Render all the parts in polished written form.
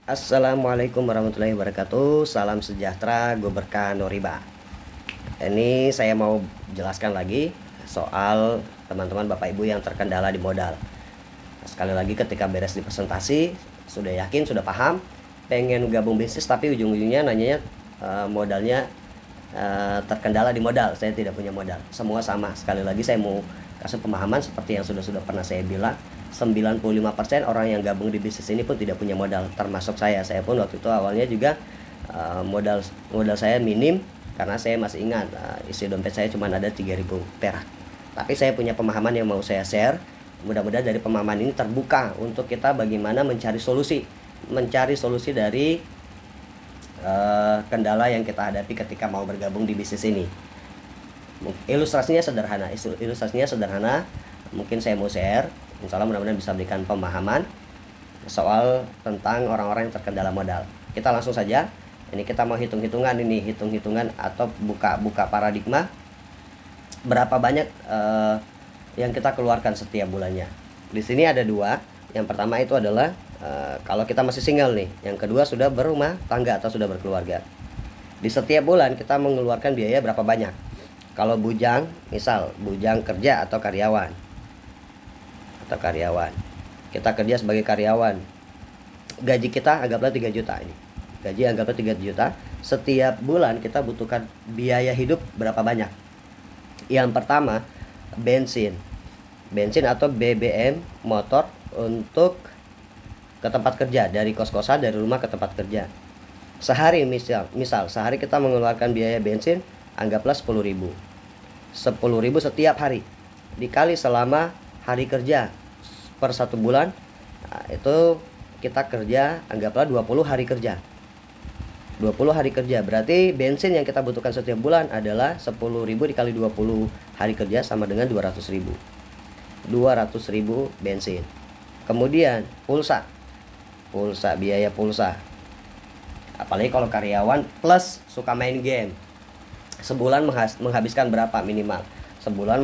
Assalamualaikum warahmatullahi wabarakatuh. Salam sejahtera, gue berkah Noriba. Ini saya mau jelaskan lagi soal teman-teman Bapak Ibu yang terkendala di modal. Sekali lagi, ketika beres di presentasi sudah yakin, sudah paham, pengen gabung bisnis tapi ujung-ujungnya nanyanya modalnya terkendala di modal. Saya tidak punya modal. Semua sama. Sekali lagi saya mau kasih pemahaman seperti yang sudah pernah saya bilang. 95% orang yang gabung di bisnis ini pun tidak punya modal, termasuk saya. Saya pun waktu itu awalnya juga modal saya minim, karena saya masih ingat isi dompet saya cuma ada 3.000 perak. Tapi saya punya pemahaman yang mau saya share. Mudah-mudahan dari pemahaman ini terbuka untuk kita bagaimana mencari solusi dari kendala yang kita hadapi ketika mau bergabung di bisnis ini. Ilustrasinya sederhana, mungkin saya mau share. Insya Allah mudah-mudahan bisa berikan pemahaman soal tentang orang-orang yang terkendala modal. Kita langsung saja. Ini kita mau hitung-hitungan atau buka paradigma berapa banyak yang kita keluarkan setiap bulannya. Di sini ada dua. Yang pertama itu adalah kalau kita masih single nih. Yang kedua sudah berumah tangga atau sudah berkeluarga. Di setiap bulan kita mengeluarkan biaya berapa banyak. Kalau bujang, misal bujang kerja atau karyawan. Kita kerja sebagai karyawan. Gaji kita anggaplah 3 juta ini. Gaji anggaplah 3 juta. Setiap bulan kita butuhkan biaya hidup berapa banyak? Yang pertama, bensin atau BBM motor untuk ke tempat kerja, dari kos-kosan, dari rumah ke tempat kerja. Sehari misal sehari kita mengeluarkan biaya bensin anggaplah 10.000. 10.000 setiap hari dikali selama hari kerja per 1 bulan, itu kita kerja anggaplah 20 hari kerja. 20 hari kerja berarti bensin yang kita butuhkan setiap bulan adalah 10.000 dikali 20 hari kerja sama dengan 200.000. 200.000 bensin. Kemudian biaya pulsa. Apalagi kalau karyawan plus suka main game. Sebulan menghabiskan berapa minimal? Sebulan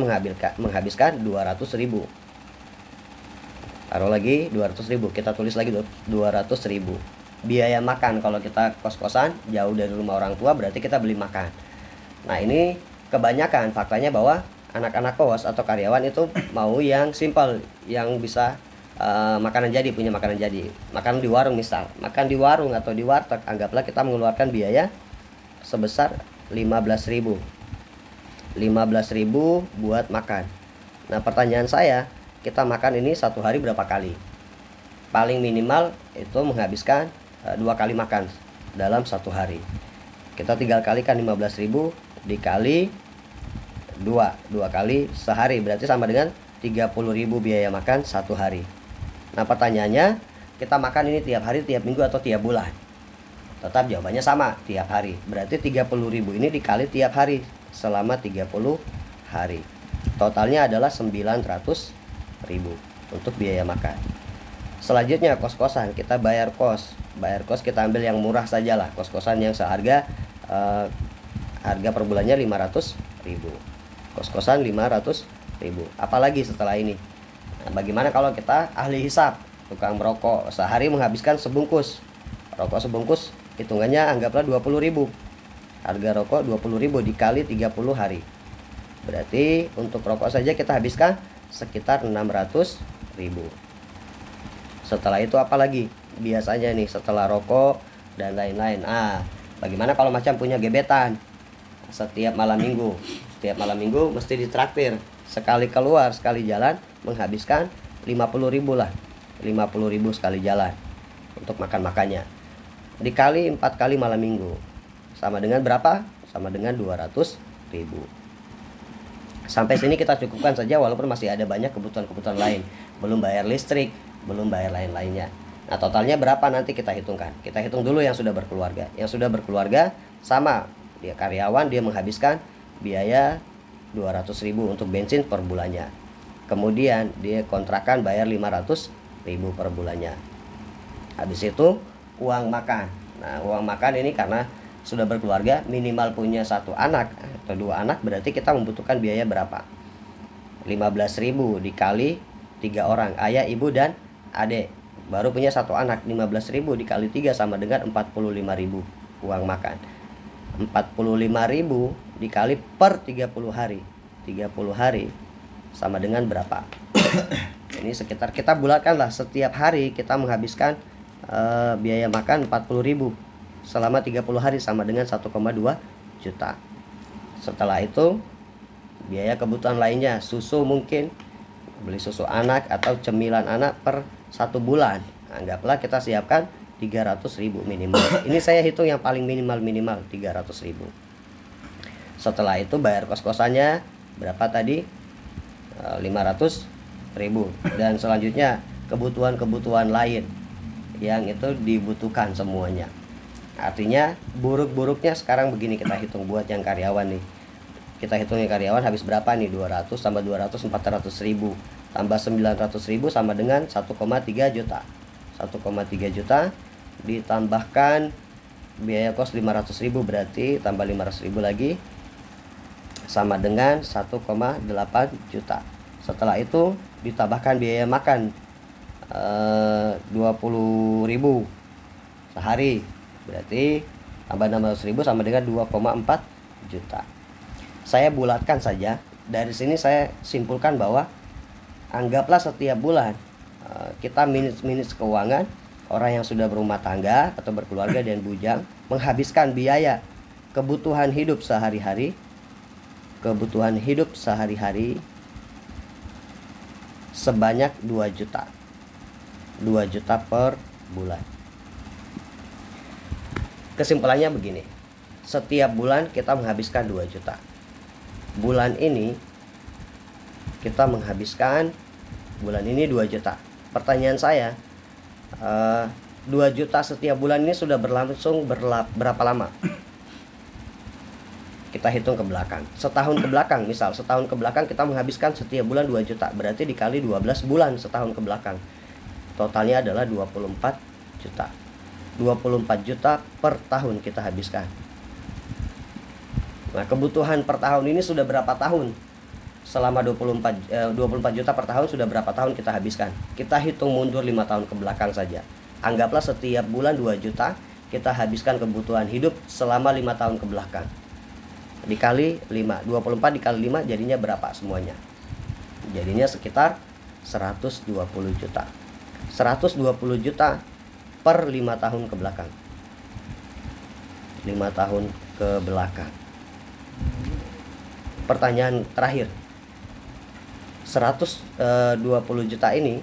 menghabiskan 200.000. Taruh lagi 200.000, kita tulis lagi 200.000. Biaya makan, kalau kita kos-kosan jauh dari rumah orang tua berarti kita beli makan. Nah, ini kebanyakan faktanya bahwa anak-anak kos atau karyawan itu mau yang simple, yang bisa makanan jadi, punya makanan jadi. Makan di warung misal, makan di warung atau di warteg, anggaplah kita mengeluarkan biaya sebesar 15.000 buat makan. Nah, pertanyaan saya, kita makan ini satu hari berapa kali? Paling minimal itu menghabiskan 2 kali makan dalam satu hari. Kita tinggal kalikan 15.000 dikali 2 kali sehari, berarti sama dengan 30.000 biaya makan satu hari. Nah, pertanyaannya, kita makan ini tiap hari, tiap minggu, atau tiap bulan? Tetap jawabannya sama, tiap hari. Berarti 30.000 ini dikali tiap hari selama 30 hari. Totalnya adalah 900.000 untuk biaya makan. Selanjutnya kos-kosan, kita bayar kos kita ambil yang murah sajalah, kos-kosan yang seharga harga per bulannya 500.000. Kos-kosan 500.000. Apalagi setelah ini? Nah, bagaimana kalau kita ahli hisap, tukang merokok, sehari menghabiskan sebungkus rokok, hitungannya anggaplah 20.000. Harga rokok 20.000 dikali 30 hari. Berarti untuk rokok saja kita habiskan sekitar 600.000. Setelah itu apalagi? Biasanya nih setelah rokok dan lain-lain. Bagaimana kalau macam punya gebetan? Setiap malam minggu mesti ditraktir. Sekali keluar, sekali jalan menghabiskan 50.000 lah. 50.000 sekali jalan untuk makan-makannya. Dikali 4 kali malam minggu. Sama dengan berapa? Sama dengan 200.000. Sampai sini kita cukupkan saja, walaupun masih ada banyak kebutuhan-kebutuhan lain. Belum bayar listrik, belum bayar lain-lainnya. Nah, totalnya berapa nanti kita hitungkan. Kita hitung dulu yang sudah berkeluarga. Yang sudah berkeluarga sama, dia karyawan, dia menghabiskan biaya 200.000 untuk bensin per bulannya. Kemudian dia kontrakan bayar 500.000 per bulannya. Habis itu uang makan. Nah, uang makan ini karena sudah berkeluarga, minimal punya 1 anak atau 2 anak, berarti kita membutuhkan biaya berapa? 15.000 dikali 3 orang, ayah, ibu, dan adik. baru punya satu anak. 15.000 dikali 3 sama dengan 45.000 uang makan. 45.000 dikali per 30 hari. 30 hari sama dengan berapa? Ini sekitar, kita bulatkanlah, setiap hari kita menghabiskan biaya makan 40.000 selama 30 hari sama dengan 1,2 juta. Setelah itu biaya kebutuhan lainnya, susu mungkin, beli susu anak atau cemilan anak per 1 bulan. Anggaplah kita siapkan 300.000 minimal. Ini saya hitung yang paling minimal 300.000. Setelah itu bayar kos-kosannya berapa tadi? 500.000. Dan selanjutnya kebutuhan-kebutuhan lain yang itu dibutuhkan semuanya. Artinya buruk-buruknya sekarang begini kita hitung buat yang karyawan nih. Kita hitungnya karyawan habis berapa nih? 200 tambah 200 400.000 tambah 900.000 sama dengan 1,3 juta. 1,3 juta ditambahkan biaya kos 500.000, berarti tambah 500.000 lagi sama dengan 1,8 juta. Setelah itu ditambahkan biaya makan 20.000 sehari, berarti tambah 600.000 sama dengan 2,4 juta. Saya bulatkan saja. Dari sini saya simpulkan bahwa anggaplah setiap bulan kita minus keuangan. Orang yang sudah berumah tangga atau berkeluarga dan bujang menghabiskan biaya kebutuhan hidup sehari-hari, sebanyak 2 juta. 2 juta per bulan. Kesimpulannya begini, setiap bulan kita menghabiskan 2 juta. Bulan ini kita menghabiskan, bulan ini 2 juta. Pertanyaan saya, 2 juta setiap bulan ini sudah berlangsung berapa lama? Kita hitung ke belakang. Setahun ke belakang, misal setahun ke belakang kita menghabiskan setiap bulan 2 juta, berarti dikali 12 bulan setahun ke belakang. Totalnya adalah 24 juta. 24 juta per tahun kita habiskan. Nah, kebutuhan per tahun ini sudah berapa tahun? Selama 24 juta per tahun sudah berapa tahun kita habiskan? Kita hitung mundur 5 tahun ke belakang saja. Anggaplah setiap bulan 2 juta kita habiskan kebutuhan hidup selama 5 tahun ke belakang. Dikali 5, 24 dikali 5 jadinya berapa semuanya? Jadinya sekitar 120 juta. 120 juta per 5 tahun ke belakang. 5 tahun ke belakang. Pertanyaan terakhir, 120 juta ini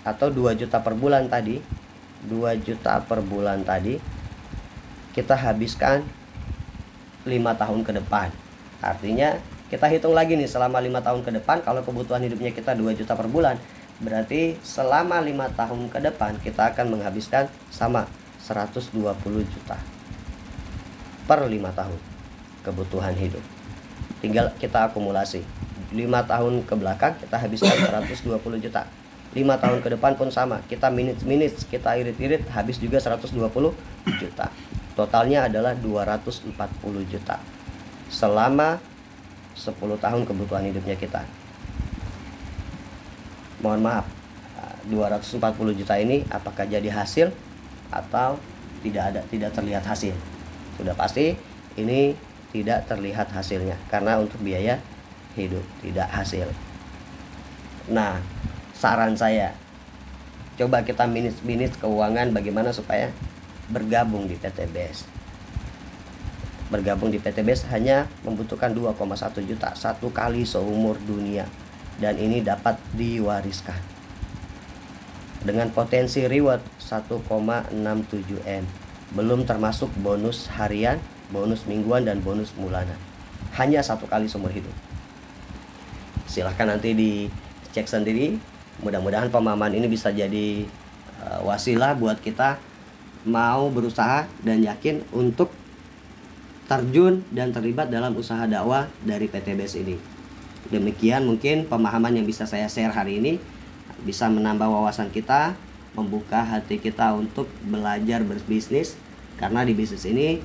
atau 2 juta per bulan tadi, 2 juta per bulan tadi kita habiskan 5 tahun ke depan. Artinya kita hitung lagi nih, selama 5 tahun ke depan, kalau kebutuhan hidupnya kita 2 juta per bulan, berarti selama 5 tahun ke depan kita akan menghabiskan sama 120 juta per 5 tahun kebutuhan hidup. Tinggal kita akumulasi, 5 tahun ke belakang kita habiskan 120 juta, 5 tahun ke depan pun sama, kita minus, kita irit-irit, habis juga 120 juta. Totalnya adalah 240 juta selama 10 tahun kebutuhan hidupnya kita. Mohon maaf, 240 juta ini apakah jadi hasil atau tidak terlihat hasil? Sudah pasti ini tidak terlihat hasilnya, karena untuk biaya hidup tidak hasil. Nah, saran saya, coba kita minus keuangan bagaimana supaya bergabung di PTBS. Bergabung di PTBS hanya membutuhkan 2,1 juta satu kali seumur dunia, dan ini dapat diwariskan dengan potensi reward 1,67 M, belum termasuk bonus harian, bonus mingguan, dan bonus bulanan. Hanya satu kali seumur hidup. Silahkan nanti dicek sendiri. Mudah-mudahan pemahaman ini bisa jadi wasilah buat kita mau berusaha dan yakin untuk terjun dan terlibat dalam usaha dakwah dari PTBS ini. Demikian mungkin pemahaman yang bisa saya share hari ini, bisa menambah wawasan kita, membuka hati kita untuk belajar berbisnis. Karena di bisnis ini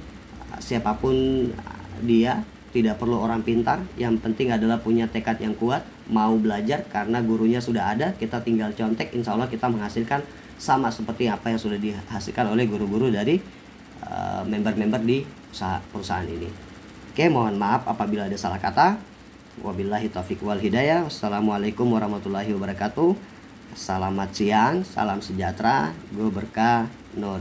siapapun dia, tidak perlu orang pintar, yang penting adalah punya tekad yang kuat, mau belajar, karena gurunya sudah ada, kita tinggal contek, insya Allah kita menghasilkan sama seperti apa yang sudah dihasilkan oleh guru-guru dari member-member di perusahaan ini. Oke, mohon maaf apabila ada salah kata. Wabillahi taufiq wal hidayah. Wassalamualaikum warahmatullahi wabarakatuh. Selamat siang, salam sejahtera, gue Berkah Nur.